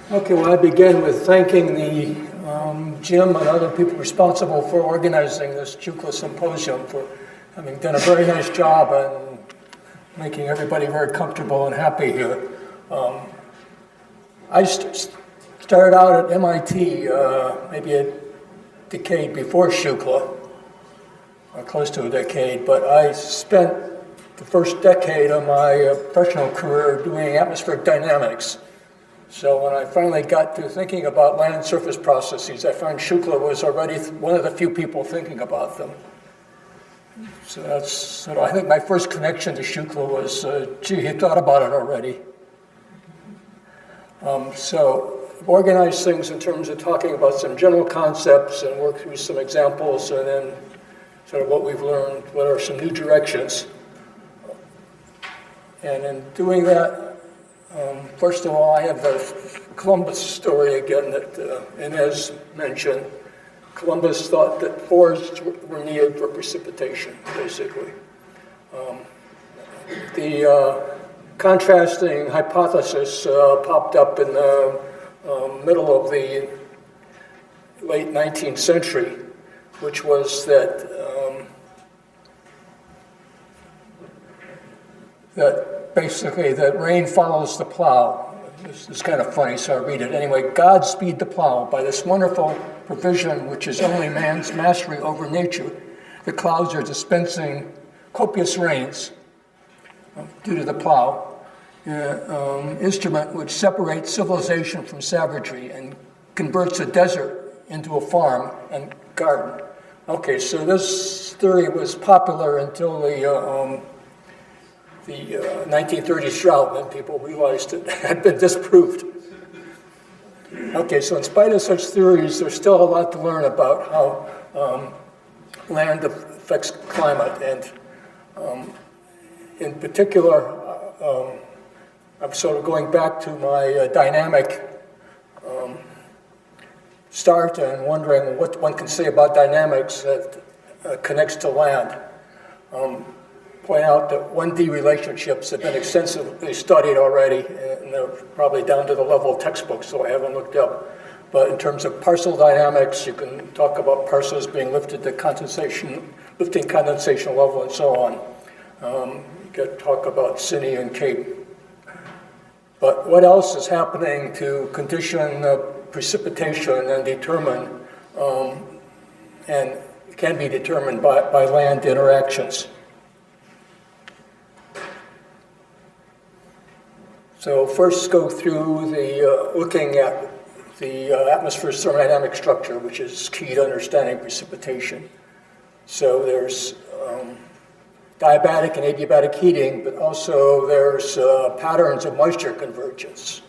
Okay, well, I begin with thanking the Jim and other people responsible for organizing this Shukla Symposium for having done a very nice job and making everybody very comfortable and happy here. I started out at MIT maybe a decade before Shukla, or close to a decade, but I spent the first decade of my professional career doing atmospheric dynamics. So when I finally got to thinking about land surface processes, I found Shukla was already one of the few people thinking about them. So that's sort of, I think my first connection to Shukla was, gee, he thought about it already. So I've organized things in terms of talking about some general concepts and work through some examples, and then sort of what we've learned, what are some new directions. And in doing that, first of all, I have the Columbus story again that Inez mentioned. Columbus thought that forests were needed for precipitation, basically. The contrasting hypothesis popped up in the middle of the late 19th century, which was that basically that rain follows the plow. This is kind of funny, so I'll read it. Anyway, Godspeed the plow. By this wonderful provision, which is only man's mastery over nature, the clouds are dispensing copious rains due to the plow, instrument which separates civilization from savagery and converts a desert into a farm and garden. Okay, so this theory was popular until the 1930s drought, when people realized it had been disproved. Okay, so in spite of such theories, there's still a lot to learn about how land affects climate. And in particular, I'm sort of going back to my dynamic start and wondering what one can say about dynamics that connects to land. Point out that 1D relationships have been extensively studied already, and they're probably down to the level of textbooks, so I haven't looked up. But in terms of parcel dynamics, you can talk about parcels being lifted to condensation, lifting condensation level, and so on. You can talk about Cine and Cape. But what else is happening to condition precipitation and determine, and can be determined by land interactions? So first go through the looking at the atmosphere's thermodynamic structure, which is key to understanding precipitation. So there's diabatic and adiabatic heating, but also there's patterns of moisture convergence.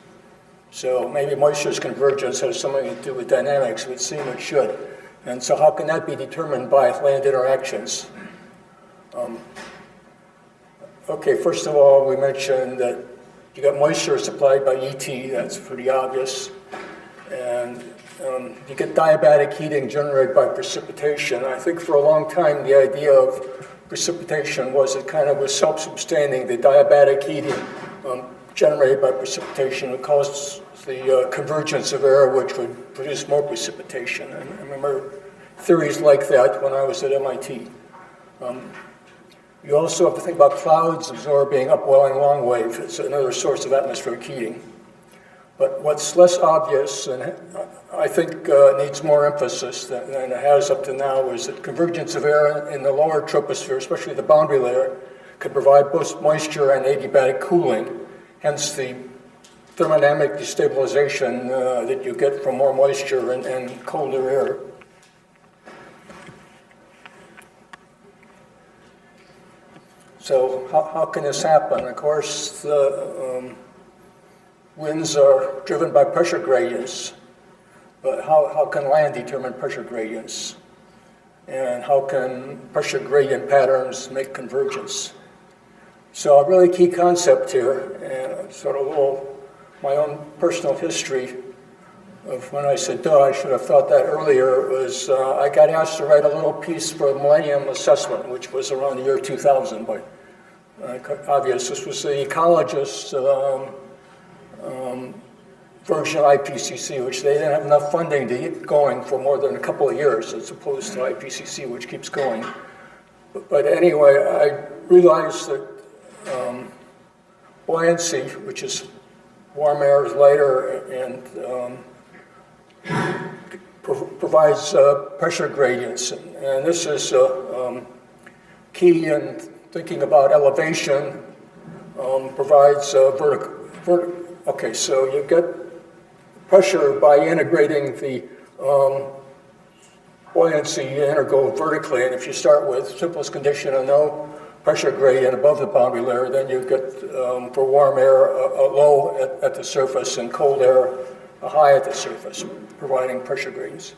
So maybe moisture's convergence has something to do with dynamics. It would seem it should. And so how can that be determined by land interactions? Okay, first of all, we mentioned that you got moisture supplied by ET, that's pretty obvious. And you get diabatic heating generated by precipitation. I think for a long time the idea of precipitation was it kind of was self-sustaining. The diabatic heating generated by precipitation would cause the convergence of air, which would produce more precipitation. And I remember theories like that when I was at MIT. You also have to think about clouds absorbing upwelling long wave. It's another source of atmospheric heating. But what's less obvious, and I think needs more emphasis than it has up to now, is that convergence of air in the lower troposphere, especially the boundary layer, could provide both moisture and adiabatic cooling, hence the thermodynamic destabilization that you get from more moisture and colder air. So how can this happen? Of course, the winds are driven by pressure gradients, but how can land determine pressure gradients? And how can pressure gradient patterns make convergence? So a really key concept here, and sort of a little my own personal history of when I said, duh, I should have thought that earlier, was I got asked to write a little piece for the Millennium Assessment, which was around the year 2000, but obvious. This was the ecologist version of IPCC, which they didn't have enough funding to get going for more than a couple of years, as opposed to IPCC, which keeps going. But anyway, I realized that buoyancy, which is warm air is lighter and provides pressure gradients. And this is key in thinking about elevation, provides okay, so you get pressure by integrating the buoyancy, you go vertically, and if you start with simplest condition of no pressure gradient above the boundary layer, then you get, for warm air, a low at the surface, and cold air, a high at the surface, providing pressure gradients.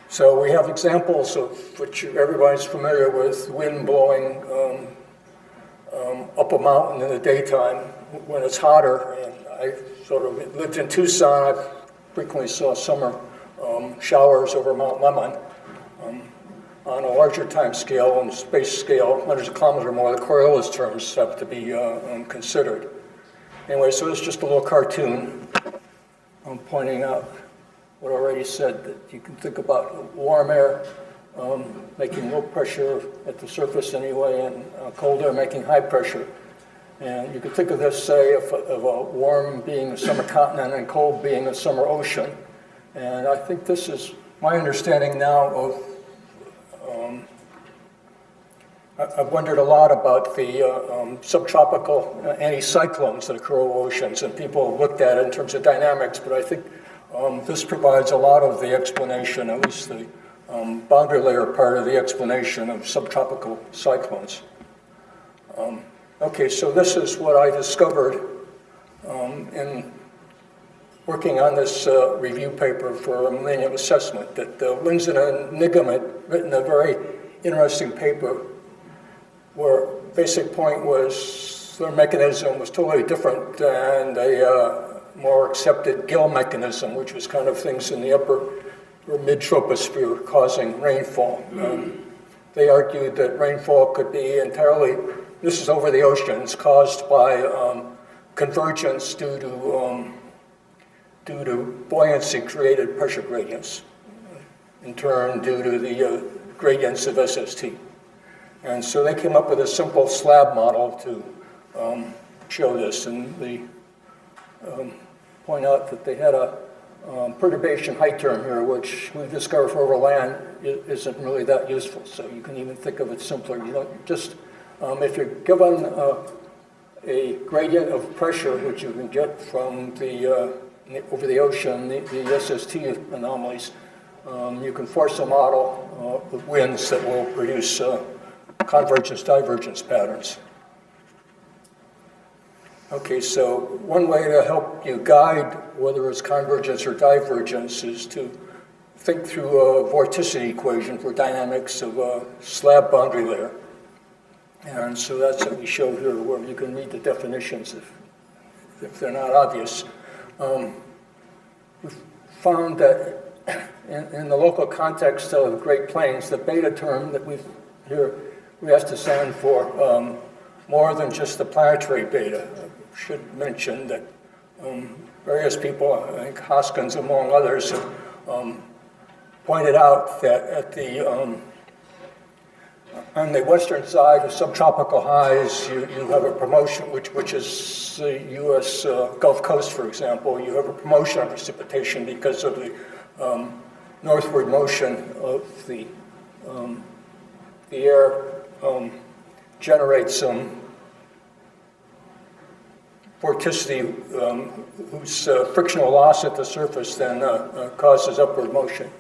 So we have examples of which everybody's familiar with, wind blowing up a mountain in the daytime when it's hotter. And I sort of lived in Tucson. I frequently saw summer showers over Mount Lemmon. On a larger time scale and space scale, hundreds of kilometers or more, the Coriolis terms have to be considered. Anyway, so it's just a little cartoon pointing out what I already said, that you can think about warm air making low pressure at the surface anyway, and cold air making high pressure. And you could think of this, say, of a warm being a summer continent and cold being a summer ocean. And I think this is my understanding now of, I've wondered a lot about the subtropical anticyclones that occur over oceans, and people have looked at it in terms of dynamics, but I think this provides a lot of the explanation, at least the boundary layer part of the explanation of subtropical cyclones. Okay, so this is what I discovered in working on this review paper for a millennium assessment, that Lindsay and Nigham had written a very interesting paper where basic point was their mechanism was totally different than a more accepted gill mechanism, which was kind of things in the upper or mid-troposphere causing rainfall. They argued that rainfall could be entirely, this is over the oceans, caused by convergence due to buoyancy created pressure gradients, in turn due to the gradients of SST. And so they came up with a simple slab model to show this, and they point out that they had a perturbation height term here, which we discovered for over land isn't really that useful. So you can even think of it simpler. You don't just, if you're given a gradient of pressure, which you can get from the over the ocean, the SST anomalies, you can force a model with winds that will produce convergence-divergence patterns. Okay, so one way to help you guide whether it's convergence or divergence is to think through a vorticity equation for dynamics of a slab boundary layer. And so that's what we show here, where you can read the definitions if they're not obvious. We found that in the local context of Great Plains, the beta term that we have to stand for more than just the planetary beta. I should mention that various people, I think Hoskins among others, have pointed out that at the on the western side of subtropical highs, you have a promotion, which is the U.S. Gulf Coast, for example. You have a promotion of precipitation because of the northward motion of the air generates some vorticity whose frictional loss at the surface then causes upward motion.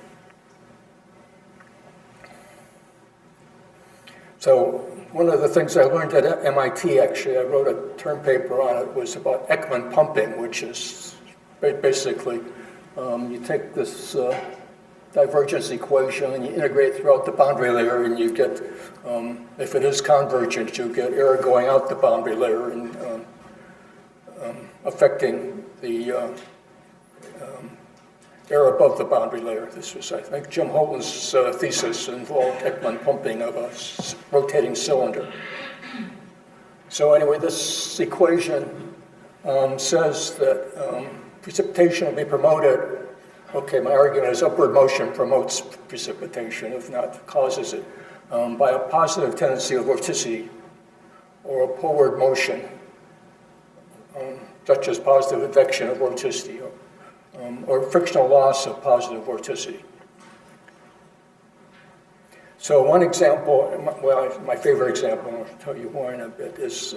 So one of the things I learned at MIT, actually, I wrote a term paper on it, was about Ekman pumping, which is basically you take this divergence equation and you integrate throughout the boundary layer, and you get, if it is convergent, you get air going out the boundary layer and affecting the air above the boundary layer. This was, I think, Jim Holton's thesis involved Ekman pumping of a rotating cylinder. So anyway, this equation says that precipitation will be promoted. Okay, my argument is upward motion promotes precipitation, if not causes it, by a positive tendency of vorticity or a poleward motion, such as positive advection of vorticity or frictional loss of positive vorticity. So one example, well, my favorite example, I'll tell you more in a bit, is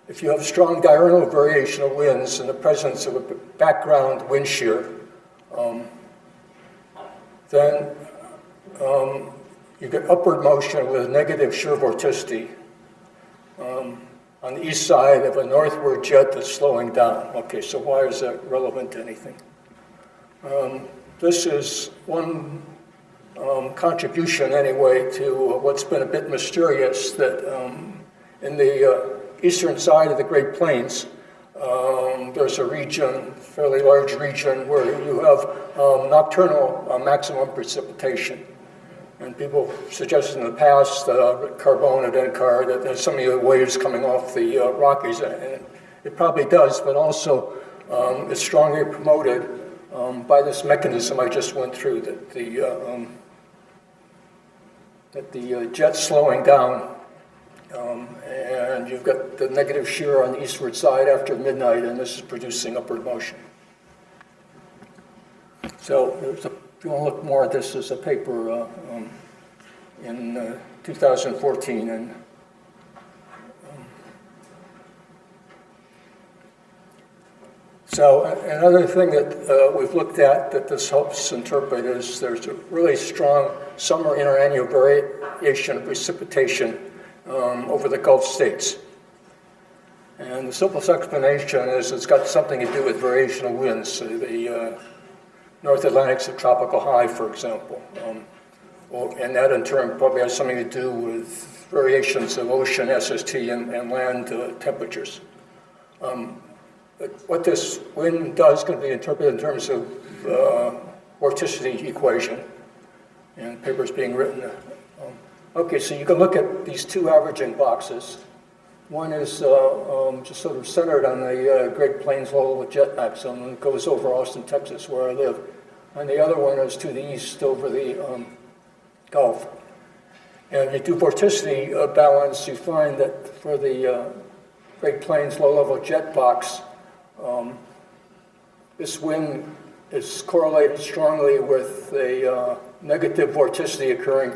if you have strong diurnal variation of winds in the presence of a background wind shear, then you get upward motion with negative shear vorticity on the east side of a northward jet that's slowing down. Okay, so why is that relevant to anything? This is one contribution, anyway, to what's been a bit mysterious, that in the eastern side of the Great Plains, there's a region, fairly large region, where you have nocturnal maximum precipitation. And people suggested in the past, Carbone and NCAR, that there's some of the waves coming off the Rockies, and it probably does, but also it's strongly promoted by this mechanism I just went through, that the jet's slowing down, and you've got the negative shear on the eastward side after midnight, and this is producing upward motion. So if you want to look more at this, there's a paper in 2014, and so another thing that we've looked at that this helps interpret is there's a really strong summer interannual variation of precipitation over the Gulf states. And the simplest explanation is it's got something to do with variational winds. The North Atlantic subtropical high, for example. And that in turn probably has something to do with variations of ocean SST and land temperatures. But what this wind does can be interpreted in terms of vorticity equation, and papers being written. Okay, so you can look at these two averaging boxes. One is just sort of centered on the Great Plains low jet maximum and goes over Austin, Texas, where I live. And the other one is to the east over the Gulf. And if you do vorticity balance, you find that for the Great Plains low-level jet box, this wind is correlated strongly with a negative vorticity occurring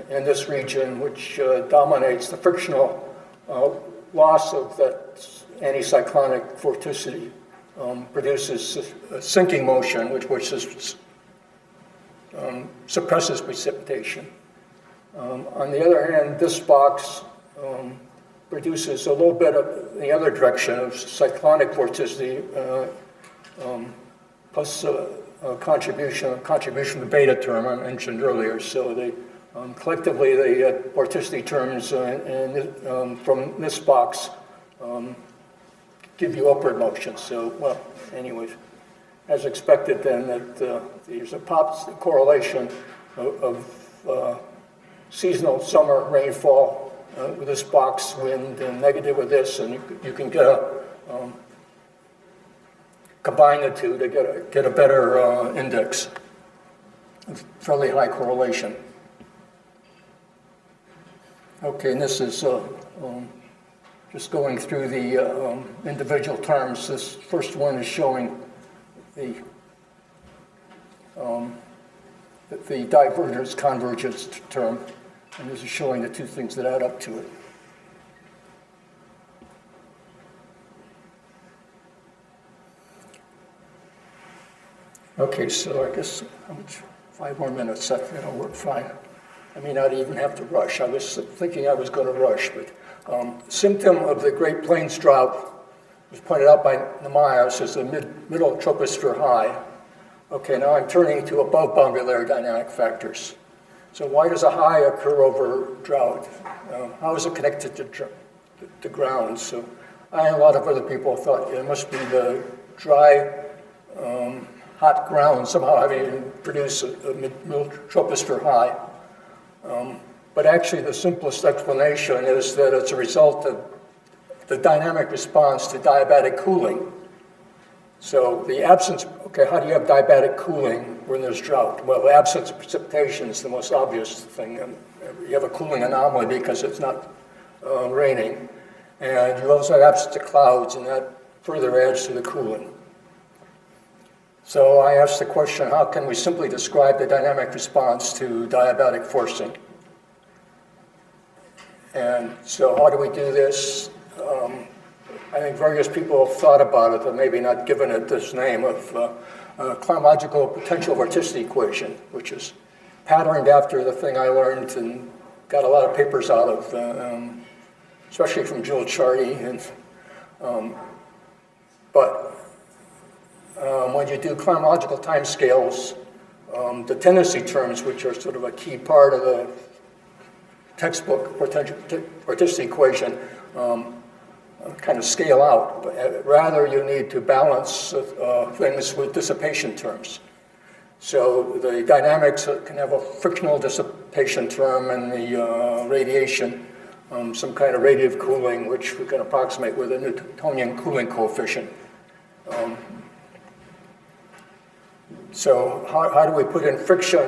in this region, which dominates the frictional loss of that anticyclonic vorticity, produces a sinking motion, which suppresses precipitation. On the other hand, this box produces a little bit of the other direction of cyclonic vorticity, plus a contribution to beta term I mentioned earlier. So they collectively, the vorticity terms from this box give you upward motion. So, well, anyways, as expected then, that there's a correlation of seasonal summer rainfall with this box wind and negative with this, and you can get combine the two to get a better index, fairly high correlation. Okay, and this is just going through the individual terms. This first one is showing the divergence convergence term, and this is showing the two things that add up to it. Okay, so I guess 5 more minutes, that'll work fine. I may not even have to rush. I was thinking I was going to rush, but symptom of the Great Plains drought was pointed out by Namias as a middle troposphere high. Okay, now I'm turning to above boundary layer dynamic factors. So why does a high occur over drought? How is it connected to ground? So I and a lot of other people thought it must be the dry, hot ground somehow having produced a middle troposphere high. But actually, the simplest explanation is that it's a result of the dynamic response to diabatic cooling. So the absence, okay, how do you have diabatic cooling when there's drought? Well, the absence of precipitation is the most obvious thing. You have a cooling anomaly because it's not raining. And you also have absence of clouds, and that further adds to the cooling. So I asked the question, how can we simply describe the dynamic response to diabatic forcing? And so how do we do this? I think various people have thought about it, but maybe not given it this name of climatological potential vorticity equation, which is patterned after the thing I learned and got a lot of papers out of, especially from Jill Chardy. But when you do climatological timescales, the tendency terms, which are sort of a key part of the textbook vorticity equation, kind of scale out. But rather, you need to balance things with dissipation terms. So the dynamics can have a frictional dissipation term, and the radiation, some kind of radiative cooling, which we can approximate with a Newtonian cooling coefficient. So how do we put in friction?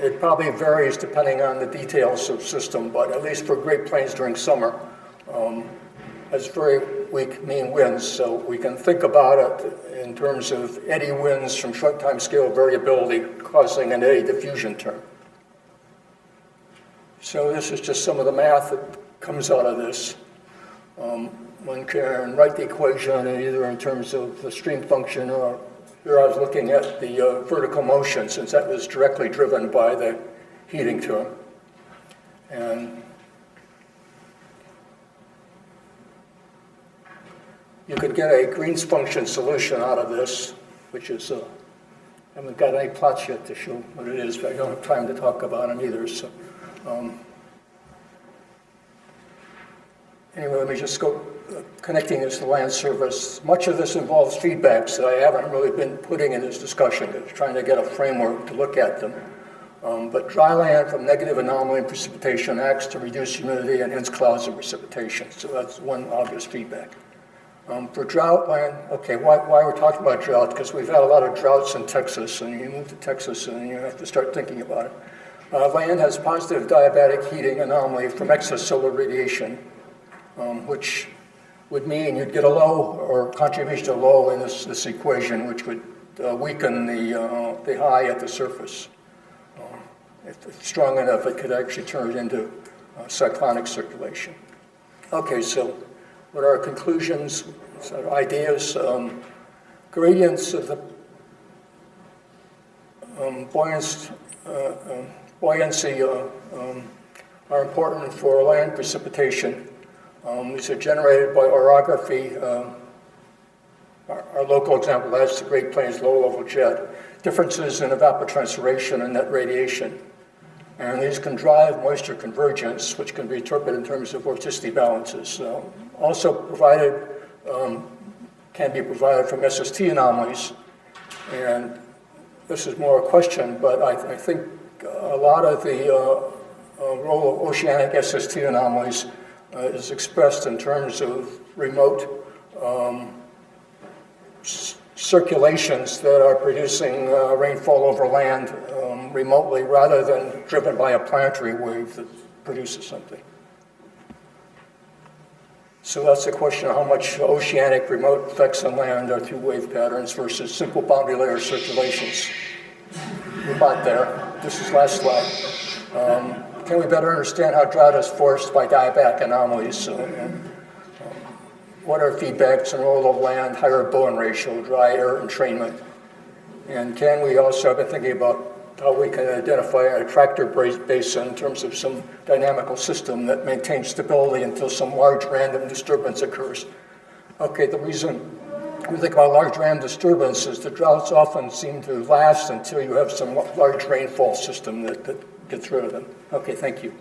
It probably varies depending on the details of the system, but at least for Great Plains during summer, has very weak mean winds, so we can think about it in terms of eddy winds from short time scale variability causing an eddy diffusion term. So this is just some of the math that comes out of this. One can write the equation either in terms of the stream function, or here I was looking at the vertical motion, since that was directly driven by the heating term. And you could get a Green's function solution out of this, which is, I haven't got any plots yet to show what it is, but I don't have time to talk about them either. So, anyway, let me just go connecting this to land surface. Much of this involves feedbacks that I haven't really been putting in this discussion, trying to get a framework to look at them. But dry land from negative anomaly and precipitation acts to reduce humidity and hence clouds and precipitation. So that's one obvious feedback. For drought land, okay, why we're talking about drought? Because we've had a lot of droughts in Texas, and you move to Texas and you have to start thinking about it. Land has positive diabatic heating anomaly from excess solar radiation, which would mean you'd get a low or contribution to low in this equation, which would weaken the high at the surface. If it's strong enough, it could actually turn it into cyclonic circulation. Okay, so what are our conclusions, sort of ideas? Gradients of the buoyancy are important for land precipitation. These are generated by orography. Our local example, that's the Great Plains low-level jet. Differences in evapotranspiration and net radiation. And these can drive moisture convergence, which can be interpreted in terms of vorticity balances. Also provided, can be provided from SST anomalies. And this is more a question, but I think a lot of the role of oceanic SST anomalies is expressed in terms of remote circulations that are producing rainfall over land remotely, rather than driven by a planetary wave that produces something. So that's the question of how much oceanic remote effects on land are through wave patterns versus simple boundary layer circulations. We're about there. This is last slide. Can we better understand how drought is forced by diabatic anomalies? What are feedbacks and role of land, higher Bowen ratio, dry air entrainment? And can we also have been thinking about how we can identify an attractor basin in terms of some dynamical system that maintains stability until some large random disturbance occurs? Okay, the reason we think about large random disturbance is the droughts often seem to last until you have some large rainfall system that gets rid of them. Okay, thank you.